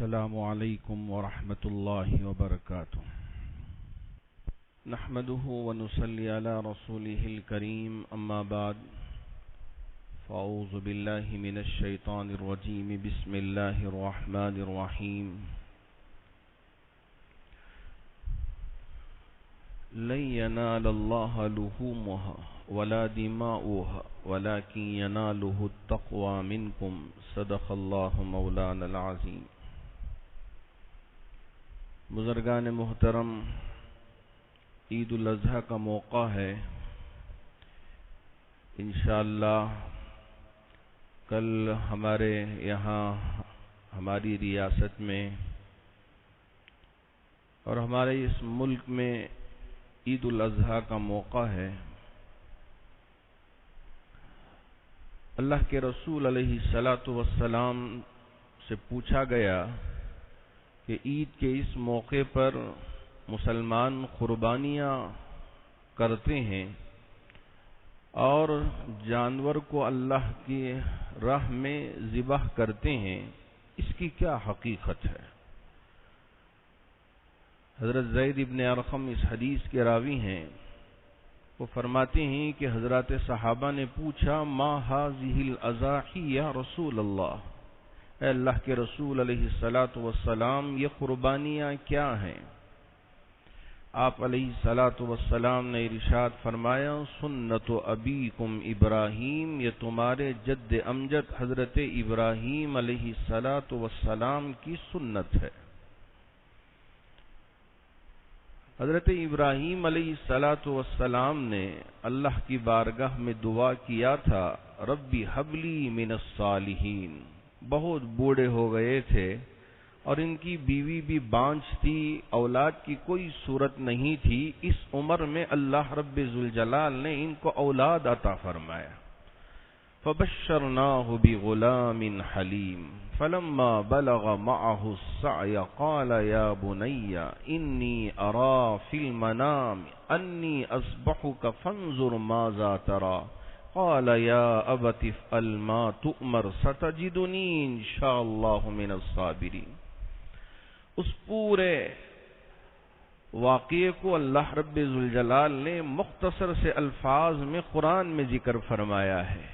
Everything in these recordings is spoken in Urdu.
السلام علیکم ورحمۃ اللہ وبرکاتہ نحمده ونصلی علی رسوله الکریم اما بعد فاعوذ باللہ من الشیطان الرجیم بسم اللہ الرحمن الرحیم لن ینال اللہ لحومها ولا دماؤها ولكن يناله التقوى منكم صدق اللہ مولانا العظیم۔ بزرگان محترم، عید الاضحیٰ کا موقع ہے۔ انشاءاللہ کل ہمارے یہاں ہماری ریاست میں اور ہمارے اس ملک میں عید الاضحیٰ کا موقع ہے۔ اللہ کے رسول علیہ الصلاۃ والسلام سے پوچھا گیا کہ عید کے اس موقع پر مسلمان قربانیاں کرتے ہیں اور جانور کو اللہ کی راہ میں ذبح کرتے ہیں، اس کی کیا حقیقت ہے؟ حضرت زید ابن ارقم اس حدیث کے راوی ہیں۔ وہ فرماتے ہیں کہ حضرات صحابہ نے پوچھا ما هذه الاضاحی یا رسول اللہ، اے اللہ کے رسول علیہ الصلاۃ والسلام یہ قربانیاں کیا ہیں؟ آپ علیہ الصلاۃ والسلام نے ارشاد فرمایا سنت ابیکم ابراہیم، یہ تمہارے جد امجد حضرت ابراہیم علیہ الصلاۃ والسلام کی سنت ہے۔ حضرت ابراہیم علیہ الصلاۃ والسلام نے اللہ کی بارگاہ میں دعا کیا تھا ربی حبلی من الصالحین۔ بہت بوڑھے ہو گئے تھے اور ان کی بیوی بھی بانجھ تھی، اولاد کی کوئی صورت نہیں تھی۔ اس عمر میں اللہ رب ذوالجلال نے ان کو اولاد عطا فرمایا۔ فبشرناہ بغلام حلیم فلما بلغ معه السعی قال یا بنی انی ارا فی المنام انی اذبحک فانظر ماذا تری قال یا ابت افعل ما تؤمر ستجدنی انشاء اللہ من الصابرین۔ اس پورے واقعے کو اللہ رب ذوالجلال نے مختصر سے الفاظ میں قرآن میں ذکر فرمایا ہے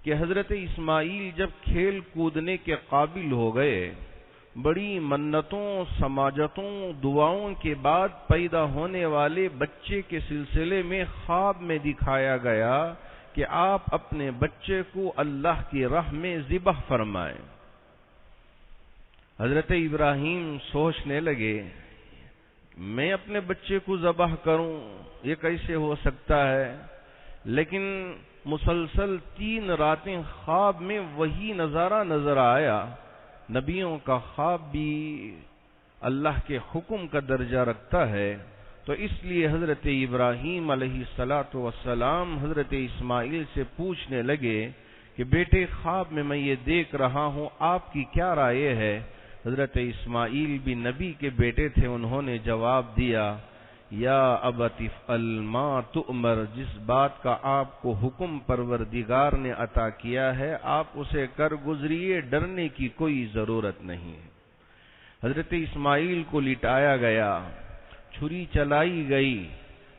کہ حضرت اسماعیل جب کھیل کودنے کے قابل ہو گئے، بڑی منتوں، سماجتوں، دعاؤں کے بعد پیدا ہونے والے بچے کے سلسلے میں خواب میں دکھایا گیا کہ آپ اپنے بچے کو اللہ کی راہ میں ذبح فرمائیں۔ حضرت ابراہیم سوچنے لگے میں اپنے بچے کو ذبح کروں، یہ کیسے ہو سکتا ہے؟ لیکن مسلسل 3 راتیں خواب میں وہی نظارہ نظر آیا۔ نبیوں کا خواب بھی اللہ کے حکم کا درجہ رکھتا ہے، تو اس لیے حضرت ابراہیم علیہ الصلاۃ والسلام حضرت اسماعیل سے پوچھنے لگے کہ بیٹے خواب میں یہ دیکھ رہا ہوں، آپ کی کیا رائے ہے؟ حضرت اسماعیل بھی نبی کے بیٹے تھے، انہوں نے جواب دیا یا ابت افعل ما تؤمر، جس بات کا آپ کو حکم پروردگار نے عطا کیا ہے آپ اسے کر گزریے، ڈرنے کی کوئی ضرورت نہیں ہے۔ حضرت اسماعیل کو لٹایا گیا، چھری چلائی گئی۔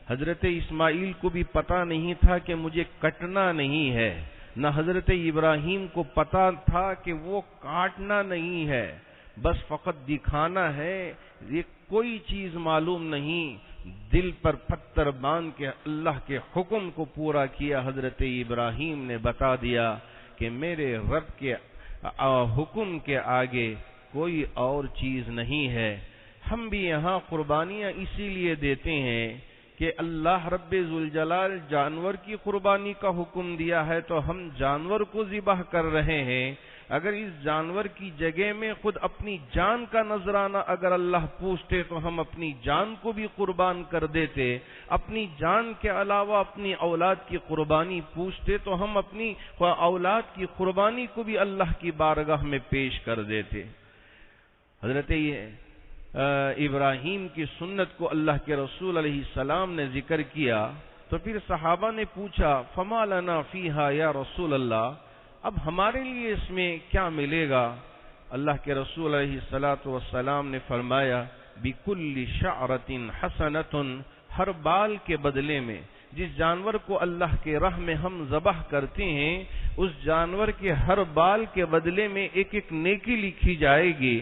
حضرت اسماعیل کو بھی پتہ نہیں تھا کہ مجھے کٹنا نہیں ہے، نہ حضرت ابراہیم کو پتہ تھا کہ وہ کاٹنا نہیں ہے، بس فقط دکھانا ہے، یہ کوئی چیز معلوم نہیں۔ دل پر پتھر باندھ کے اللہ کے حکم کو پورا کیا۔ حضرت ابراہیم نے بتا دیا کہ میرے رب کے حکم کے آگے کوئی اور چیز نہیں ہے۔ ہم بھی یہاں قربانیاں اسی لیے دیتے ہیں کہ اللہ رب ذوالجلال جانور کی قربانی کا حکم دیا ہے تو ہم جانور کو ذبح کر رہے ہیں۔ اگر اس جانور کی جگہ میں خود اپنی جان کا نذرانہ اگر اللہ پوچھتے تو ہم اپنی جان کو بھی قربان کر دیتے، اپنی جان کے علاوہ اپنی اولاد کی قربانی پوچھتے تو ہم اپنی اولاد کی قربانی کو بھی اللہ کی بارگاہ میں پیش کر دیتے۔ حضرت ابراہیم کی سنت کو اللہ کے رسول علیہ السلام نے ذکر کیا تو پھر صحابہ نے پوچھا فما لنا فیہا یا رسول اللہ، اب ہمارے لیے اس میں کیا ملے گا؟ اللہ کے رسول علیہ الصلاۃ والسلام نے فرمایا بِكُلِّ شَعْرَةٍ حَسَنَةٌ، ہر بال کے بدلے میں، جس جانور کو اللہ کے راہ میں ہم ذبح کرتے ہیں اس جانور کے ہر بال کے بدلے میں ایک ایک نیکی لکھی جائے گی۔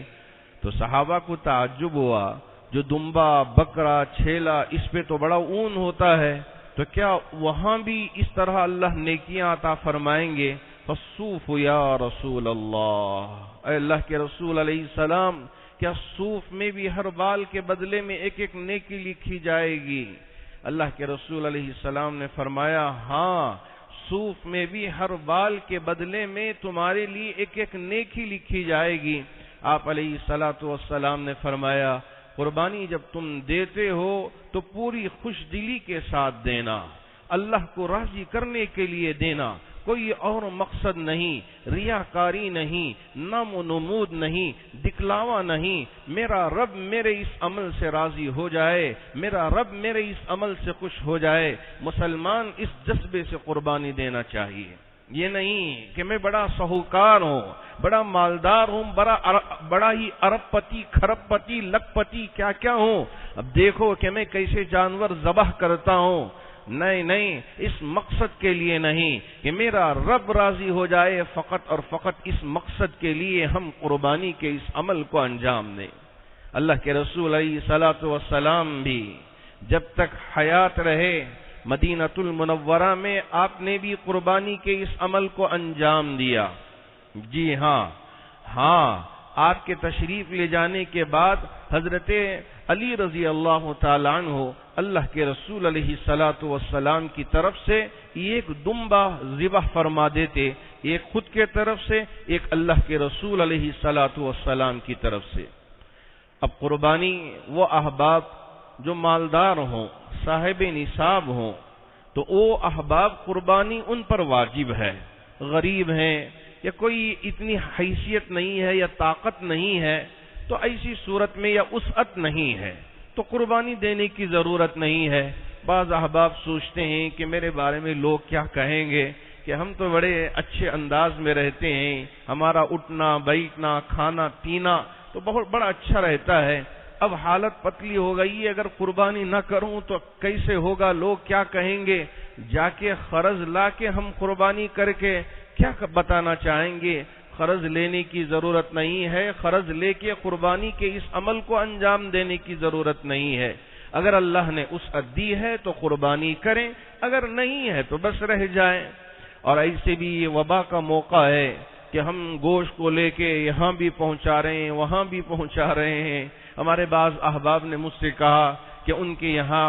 تو صحابہ کو تعجب ہوا، جو دمبا، بکرا، چھیلا، اس پہ تو بڑا اون ہوتا ہے، تو کیا وہاں بھی اس طرح اللہ نیکیاں عطا فرمائیں گے؟ فالصوف یا رسول اللہ، اے اللہ کے رسول علیہ السلام، کیا صوف میں بھی ہر بال کے بدلے میں ایک ایک نیکی لکھی جائے گی؟ اللہ کے رسول علیہ السلام نے فرمایا ہاں، صوف میں بھی ہر بال کے بدلے میں تمہارے لیے ایک ایک نیکی لکھی جائے گی۔ آپ علیہ الصلاۃ والسلام نے فرمایا قربانی جب تم دیتے ہو تو پوری خوش دلی کے ساتھ دینا، اللہ کو راضی کرنے کے لیے دینا، کوئی اور مقصد نہیں، ریاکاری نہیں، نام و نمود نہیں، دکھلاوا نہیں، میرا رب میرے اس عمل سے راضی ہو جائے، میرا رب میرے اس عمل سے خوش ہو جائے۔ مسلمان اس جذبے سے قربانی دینا چاہیے، یہ نہیں کہ میں بڑا سہوکار ہوں، بڑا مالدار ہوں، بڑا ہی ارب پتی، کھرب پتی، لکھ پتی، کیا کیا ہوں، اب دیکھو کہ میں کیسے جانور ذبح کرتا ہوں۔ نہیں، اس مقصد کے لیے نہیں کہ میرا رب راضی ہو جائے، فقط اور فقط اس مقصد کے لیے ہم قربانی کے اس عمل کو انجام دیں۔ اللہ کے رسول علیہ الصلاۃ والسلام بھی جب تک حیات رہے مدینۃ المنورہ میں آپ نے بھی قربانی کے اس عمل کو انجام دیا۔ جی ہاں، آپ کے تشریف لے جانے کے بعد حضرت علی رضی اللہ تعالیٰ عنہ اللہ کے رسول علیہ الصلاۃ والسلام کی طرف سے ایک دمبا ذبح فرما دیتے، ایک خود کے طرف سے، ایک اللہ کے رسول علیہ الصلاۃ والسلام کی طرف سے۔ اب قربانی وہ احباب جو مالدار ہوں، صاحب نصاب ہوں، تو وہ احباب قربانی ان پر واجب ہے۔ غریب ہیں یا کوئی اتنی حیثیت نہیں ہے یا طاقت نہیں ہے تو ایسی صورت میں یا وسعت نہیں ہے تو قربانی دینے کی ضرورت نہیں ہے۔ بعض احباب سوچتے ہیں کہ میرے بارے میں لوگ کیا کہیں گے کہ ہم تو بڑے اچھے انداز میں رہتے ہیں، ہمارا اٹھنا بیٹھنا کھانا پینا تو بہت بڑا اچھا رہتا ہے، اب حالت پتلی ہو گئی ہے، اگر قربانی نہ کروں تو کیسے ہوگا، لوگ کیا کہیں گے، جا کے قرض لا کے ہم قربانی کر کے کیا بتانا چاہیں گے؟ قرض لینے کی ضرورت نہیں ہے، قرض لے کے قربانی کے اس عمل کو انجام دینے کی ضرورت نہیں ہے۔ اگر اللہ نے وسعت دی ہے تو قربانی کریں، اگر نہیں ہے تو بس رہ جائیں۔ اور ایسے بھی یہ وبا کا موقع ہے کہ ہم گوشت کو لے کے یہاں بھی پہنچا رہے ہیں، وہاں بھی پہنچا رہے ہیں۔ ہمارے بعض احباب نے مجھ سے کہا کہ ان کے یہاں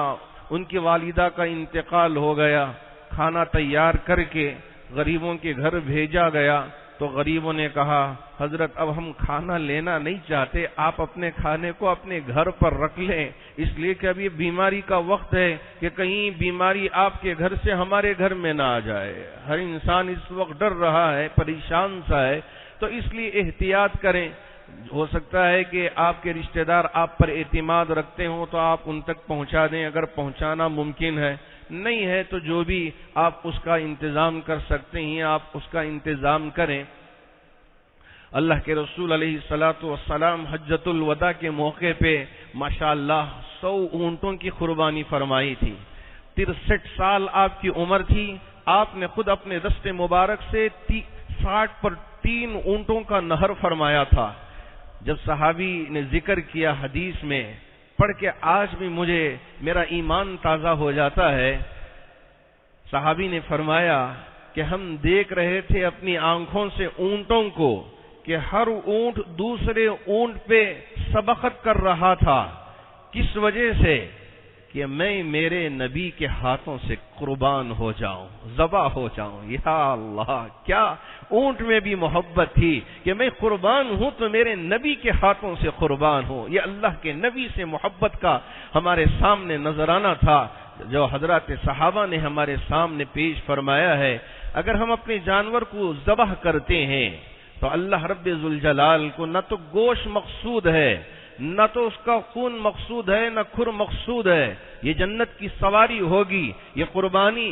ان کی والدہ کا انتقال ہو گیا، کھانا تیار کر کے غریبوں کے گھر بھیجا گیا تو غریبوں نے کہا حضرت اب ہم کھانا لینا نہیں چاہتے، آپ اپنے کھانے کو اپنے گھر پر رکھ لیں، اس لیے کہ اب یہ بیماری کا وقت ہے کہ کہیں بیماری آپ کے گھر سے ہمارے گھر میں نہ آ جائے۔ ہر انسان اس وقت ڈر رہا ہے، پریشان سا ہے، تو اس لیے احتیاط کریں۔ ہو سکتا ہے کہ آپ کے رشتہ دار آپ پر اعتماد رکھتے ہوں تو آپ ان تک پہنچا دیں، اگر پہنچانا ممکن ہے، نہیں ہے تو جو بھی آپ اس کا انتظام کر سکتے ہیں آپ اس کا انتظام کریں۔ اللہ کے رسول علیہ الصلاۃ والسلام حجۃ الوداع کے موقع پہ ماشاءاللہ 100 اونٹوں کی قربانی فرمائی تھی۔ 63 سال آپ کی عمر تھی، آپ نے خود اپنے دست مبارک سے 60 پر 3 اونٹوں کا نہر فرمایا تھا۔ جب صحابی نے ذکر کیا حدیث میں، پڑھ کے آج بھی مجھے میرا ایمان تازہ ہو جاتا ہے۔ صحابی نے فرمایا کہ ہم دیکھ رہے تھے اپنی آنکھوں سے اونٹوں کو کہ ہر اونٹ دوسرے اونٹ پہ سبقت کر رہا تھا، کس وجہ سے کہ میں میرے نبی کے ہاتھوں سے قربان ہو جاؤں، ذبح ہو جاؤں۔ یا اللہ، کیا اونٹ میں بھی محبت تھی کہ میں قربان ہوں تو میرے نبی کے ہاتھوں سے قربان ہوں۔ یہ اللہ کے نبی سے محبت کا ہمارے سامنے نظرانہ تھا جو حضرات صحابہ نے ہمارے سامنے پیش فرمایا ہے۔ اگر ہم اپنے جانور کو ذبح کرتے ہیں تو اللہ رب ذوالجلال کو نہ تو گوشت مقصود ہے، نہ تو اس کا خون مقصود ہے، نہ کھر مقصود ہے۔ یہ جنت کی سواری ہوگی، یہ قربانی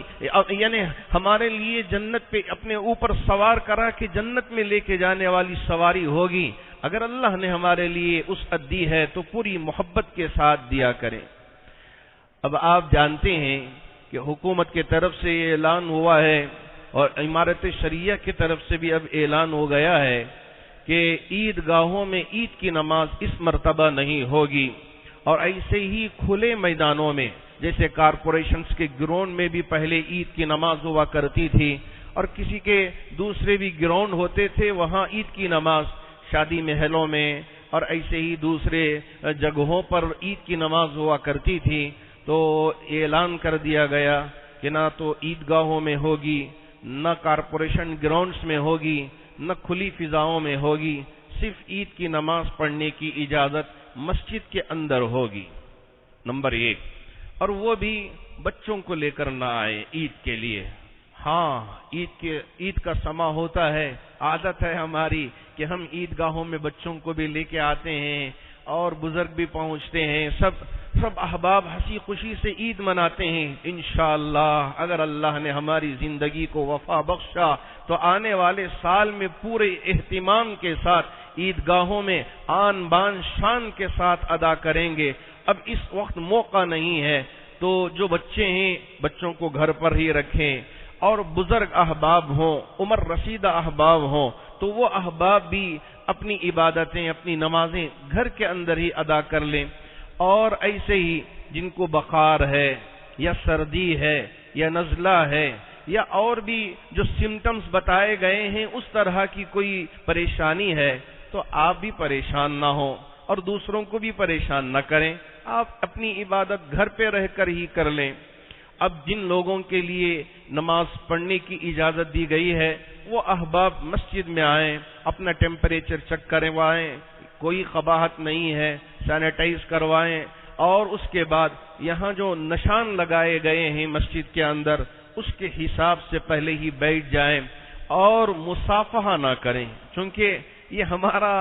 یعنی ہمارے لیے جنت پہ اپنے اوپر سوار کرا کے جنت میں لے کے جانے والی سواری ہوگی۔ اگر اللہ نے ہمارے لیے وسعت دی ہے تو پوری محبت کے ساتھ دیا کریں۔ اب آپ جانتے ہیں کہ حکومت کی طرف سے یہ اعلان ہوا ہے اور امارت شریعہ کی طرف سے بھی اب اعلان ہو گیا ہے کہ عید گاہوں میں عید کی نماز اس مرتبہ نہیں ہوگی، اور ایسے ہی کھلے میدانوں میں جیسے کارپوریشنز کے گراؤنڈ میں بھی پہلے عید کی نماز ہوا کرتی تھی، اور کسی کے دوسرے بھی گراؤنڈ ہوتے تھے وہاں عید کی نماز، شادی محلوں میں اور ایسے ہی دوسرے جگہوں پر عید کی نماز ہوا کرتی تھی۔ تو اعلان کر دیا گیا کہ نہ تو عید گاہوں میں ہوگی، نہ کارپوریشن گراؤنڈز میں ہوگی، نہ کھلی فضاؤں میں ہوگی، صرف عید کی نماز پڑھنے کی اجازت مسجد کے اندر ہوگی، نمبر 1۔ اور وہ بھی بچوں کو لے کر نہ آئے عید کے لیے۔ ہاں، عید کا سما ہوتا ہے، عادت ہے ہماری کہ ہم عید گاہوں میں بچوں کو بھی لے کے آتے ہیں اور بزرگ بھی پہنچتے ہیں، سب احباب ہنسی خوشی سے عید مناتے ہیں۔ انشاءاللہ اگر اللہ نے ہماری زندگی کو وفا بخشا تو آنے والے سال میں پورے اہتمام کے ساتھ عید گاہوں میں آن بان شان کے ساتھ ادا کریں گے۔ اب اس وقت موقع نہیں ہے، تو جو بچے ہیں بچوں کو گھر پر ہی رکھیں، اور بزرگ احباب ہوں، عمر رسیدہ احباب ہوں، تو وہ احباب بھی اپنی عبادتیں، اپنی نمازیں گھر کے اندر ہی ادا کر لیں۔ اور ایسے ہی جن کو بخار ہے یا سردی ہے یا نزلہ ہے یا اور بھی جو سمٹمز بتائے گئے ہیں اس طرح کی کوئی پریشانی ہے، تو آپ بھی پریشان نہ ہوں اور دوسروں کو بھی پریشان نہ کریں، آپ اپنی عبادت گھر پہ رہ کر ہی کر لیں۔ اب جن لوگوں کے لیے نماز پڑھنے کی اجازت دی گئی ہے وہ احباب مسجد میں آئیں، اپنا ٹیمپریچر چیک کروائیں، کوئی قباحت نہیں ہے، سینیٹائز کروائیں، اور اس کے بعد یہاں جو نشان لگائے گئے ہیں مسجد کے اندر اس کے حساب سے پہلے ہی بیٹھ جائیں اور مصافحہ نہ کریں، چونکہ یہ ہمارا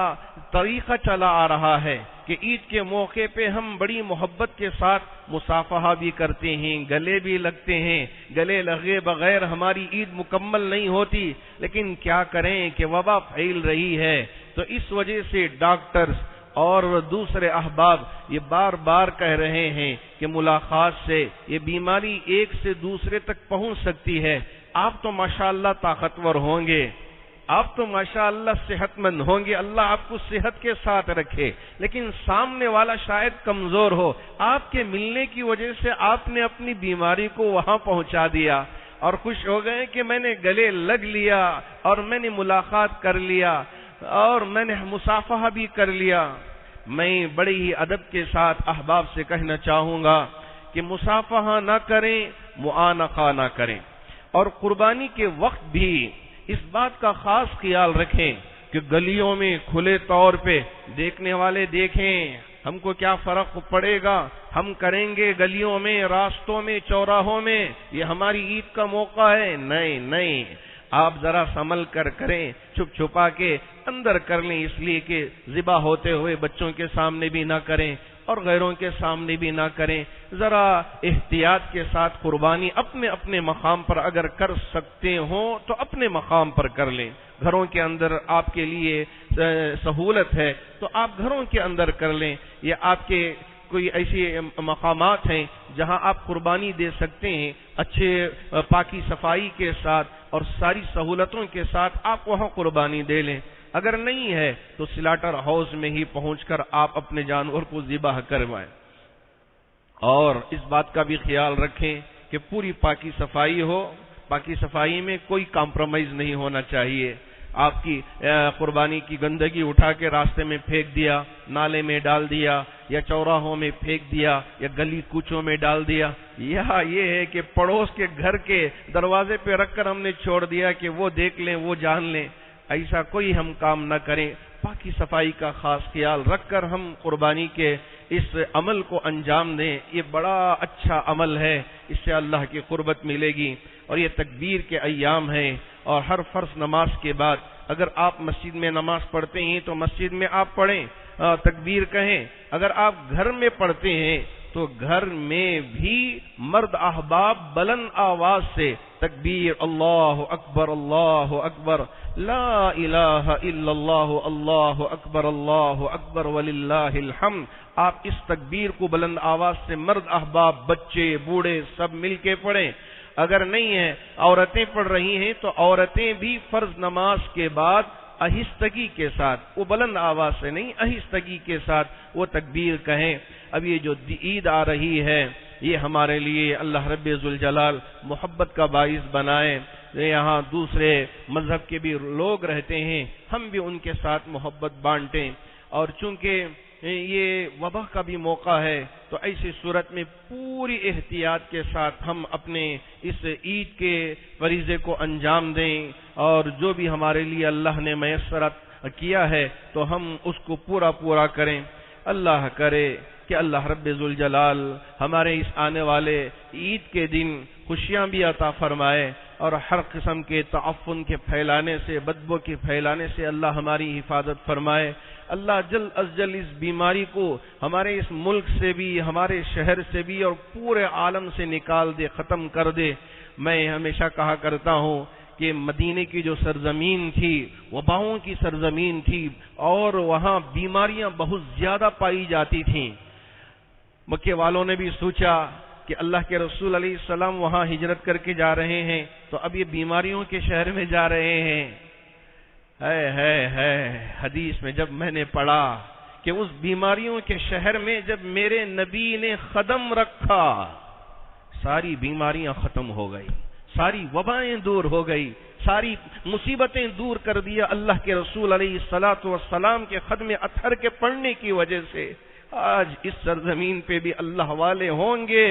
طریقہ چلا آ رہا ہے کہ عید کے موقع پہ ہم بڑی محبت کے ساتھ مصافحہ بھی کرتے ہیں، گلے بھی لگتے ہیں، گلے لگے بغیر ہماری عید مکمل نہیں ہوتی، لیکن کیا کریں کہ وبا پھیل رہی ہے، تو اس وجہ سے ڈاکٹرز اور دوسرے احباب یہ بار بار کہہ رہے ہیں کہ ملاقات سے یہ بیماری ایک سے دوسرے تک پہنچ سکتی ہے۔ آپ تو ماشاءاللہ طاقتور ہوں گے، آپ تو ماشاءاللہ صحت مند ہوں گے، اللہ آپ کو صحت کے ساتھ رکھے، لیکن سامنے والا شاید کمزور ہو، آپ کے ملنے کی وجہ سے آپ نے اپنی بیماری کو وہاں پہنچا دیا اور خوش ہو گئے کہ میں نے گلے لگ لیا اور میں نے ملاقات کر لیا اور میں نے مصافحہ بھی کر لیا۔ میں بڑے ہی ادب کے ساتھ احباب سے کہنا چاہوں گا کہ مصافحہ نہ کریں، معانقہ نہ کریں، اور قربانی کے وقت بھی اس بات کا خاص خیال رکھیں کہ گلیوں میں کھلے طور پہ دیکھنے والے دیکھیں، ہم کو کیا فرق پڑے گا، ہم کریں گے گلیوں میں، راستوں میں، چوراہوں میں، یہ ہماری عید کا موقع ہے۔ نہیں، آپ ذرا سنبھل کر کریں، چھپ چھپا کے اندر کر لیں، اس لیے کہ ذبح ہوتے ہوئے بچوں کے سامنے بھی نہ کریں اور غیروں کے سامنے بھی نہ کریں، ذرا احتیاط کے ساتھ قربانی اپنے اپنے مقام پر اگر کر سکتے ہوں تو اپنے مقام پر کر لیں۔ گھروں کے اندر آپ کے لیے سہولت ہے تو آپ گھروں کے اندر کر لیں، یا آپ کے کوئی ایسے مقامات ہیں جہاں آپ قربانی دے سکتے ہیں، اچھے پاکی صفائی کے ساتھ اور ساری سہولتوں کے ساتھ آپ وہاں قربانی دے لیں۔ اگر نہیں ہے تو سلاٹر ہاؤس میں ہی پہنچ کر آپ اپنے جانور کو ذبح کروائیں، اور اس بات کا بھی خیال رکھیں کہ پوری پاکی صفائی ہو، پاکی صفائی میں کوئی کمپرومائز نہیں ہونا چاہیے۔ آپ کی قربانی کی گندگی اٹھا کے راستے میں پھینک دیا، نالے میں ڈال دیا، یا چوراہوں میں پھینک دیا، یا گلی کوچوں میں ڈال دیا، یا یہ ہے کہ پڑوس کے گھر کے دروازے پہ رکھ کر ہم نے چھوڑ دیا کہ وہ دیکھ لیں، وہ جان لیں، ایسا کوئی ہم کام نہ کریں۔ پاکی صفائی کا خاص خیال رکھ کر ہم قربانی کے اس عمل کو انجام دیں، یہ بڑا اچھا عمل ہے، اس سے اللہ کی قربت ملے گی۔ اور یہ تکبیر کے ایام ہیں، اور ہر فرض نماز کے بعد اگر آپ مسجد میں نماز پڑھتے ہیں تو مسجد میں آپ پڑھیں، تکبیر کہیں، اگر آپ گھر میں پڑھتے ہیں تو گھر میں بھی مرد احباب بلند آواز سے تکبیر، اللہ اکبر لا الہ الا اللہ اللہ اکبر وللہ الحمد. آپ اس تکبیر کو بلند آواز سے مرد احباب، بچے، بوڑھے سب مل کے پڑھیں. اگر نہیں ہے عورتیں پڑھ رہی ہیں تو عورتیں بھی فرض نماز کے بعد آہستگی کے ساتھ، وہ بلند آواز سے نہیں، آہستگی کے ساتھ وہ تکبیر کہیں. اب یہ جو عید آ رہی ہے یہ ہمارے لیے اللہ رب ذوالجلال محبت کا باعث بنائے. یہاں دوسرے مذہب کے بھی لوگ رہتے ہیں، ہم بھی ان کے ساتھ محبت بانٹیں. اور چونکہ یہ وبا کا بھی موقع ہے تو ایسی صورت میں پوری احتیاط کے ساتھ ہم اپنے اس عید کے فریضے کو انجام دیں، اور جو بھی ہمارے لیے اللہ نے میسر کیا ہے تو ہم اس کو پورا کریں. اللہ کرے کہ اللہ رب ذوالجلال ہمارے اس آنے والے عید کے دن خوشیاں بھی عطا فرمائے، اور ہر قسم کے تعفن کے پھیلانے سے، بدبو کے پھیلانے سے اللہ ہماری حفاظت فرمائے. اللہ جلد از جلد اس بیماری کو ہمارے اس ملک سے بھی، ہمارے شہر سے بھی اور پورے عالم سے نکال دے، ختم کر دے. میں ہمیشہ کہا کرتا ہوں کہ مدینے کی جو سرزمین تھی وباؤں کی سرزمین تھی، اور وہاں بیماریاں بہت زیادہ پائی جاتی تھیں. مکے والوں نے بھی سوچا کہ اللہ کے رسول علیہ السلام وہاں ہجرت کر کے جا رہے ہیں تو اب یہ بیماریوں کے شہر میں جا رہے ہیں. ہے حدیث میں جب میں نے پڑھا کہ اس بیماریوں کے شہر میں جب میرے نبی نے قدم رکھا ساری بیماریاں ختم ہو گئی، ساری وبائیں دور ہو گئی، ساری مصیبتیں دور کر دیا اللہ کے رسول علیہ السلام کے خدمِ اطہر کے پڑھنے کی وجہ سے. آج اس سرزمین پہ بھی اللہ والے ہوں گے.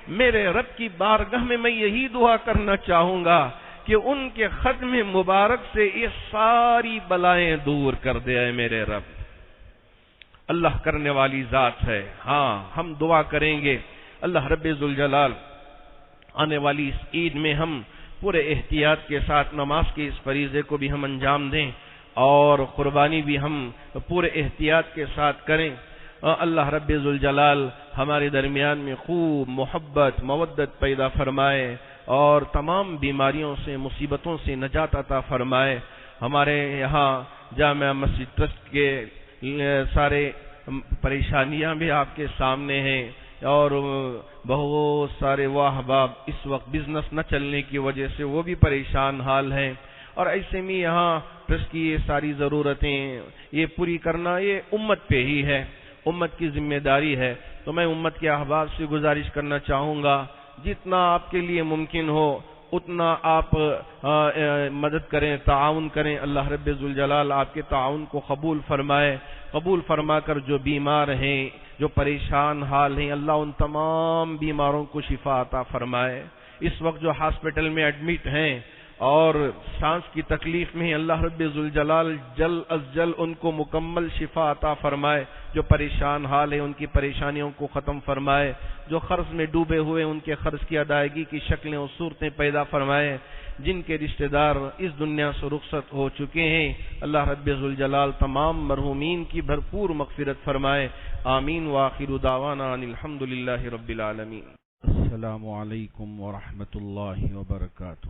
میرے رب کی بارگاہ میں یہی دعا کرنا چاہوں گا کہ ان کے ختم مبارک سے یہ ساری بلائیں دور کر دے. اے میرے رب، اللہ کرنے والی ذات ہے. ہاں ہم دعا کریں گے اللہ رب ذوالجلال آنے والی اس عید میں ہم پورے احتیاط کے ساتھ نماز کے اس فریضے کو بھی ہم انجام دیں، اور قربانی بھی ہم پورے احتیاط کے ساتھ کریں. اللہ رب ذوالجلال ہمارے درمیان میں خوب محبت مودت پیدا فرمائے، اور تمام بیماریوں سے، مصیبتوں سے نجات عطا فرمائے. ہمارے یہاں جامعہ مسجد ٹرسٹ کے سارے پریشانیاں بھی آپ کے سامنے ہیں، اور بہت سارے وہ احباب اس وقت بزنس نہ چلنے کی وجہ سے وہ بھی پریشان حال ہیں. اور ایسے میں یہاں ٹرسٹ کی یہ ساری ضرورتیں یہ پوری کرنا یہ امت پہ ہی ہے، امت کی ذمہ داری ہے. تو میں امت کے احباب سے گزارش کرنا چاہوں گا جتنا آپ کے لیے ممکن ہو اتنا آپ مدد کریں، تعاون کریں. اللہ رب ذوالجلال آپ کے تعاون کو قبول فرمائے. قبول فرما کر جو بیمار ہیں، جو پریشان حال ہیں، اللہ ان تمام بیماروں کو شفا عطا فرمائے. اس وقت جو ہاسپٹل میں ایڈمٹ ہیں اور سانس کی تکلیف میں اللہ رب ذوالجلال جلد از جلد ان کو مکمل شفا عطا فرمائے. جو پریشان حال ہیں ان کی پریشانیوں کو ختم فرمائے. جو قرض میں ڈوبے ہوئے ان کے قرض کی ادائیگی کی شکلیں اور صورتیں پیدا فرمائے. جن کے رشتہ دار اس دنیا سے رخصت ہو چکے ہیں اللہ رب ذوالجلال تمام مرحومین کی بھرپور مغفرت فرمائے. آمین. وآخر دعوانا ان الحمدللہ رب العالمین. السلام علیکم ورحمۃ اللہ وبرکاتہ.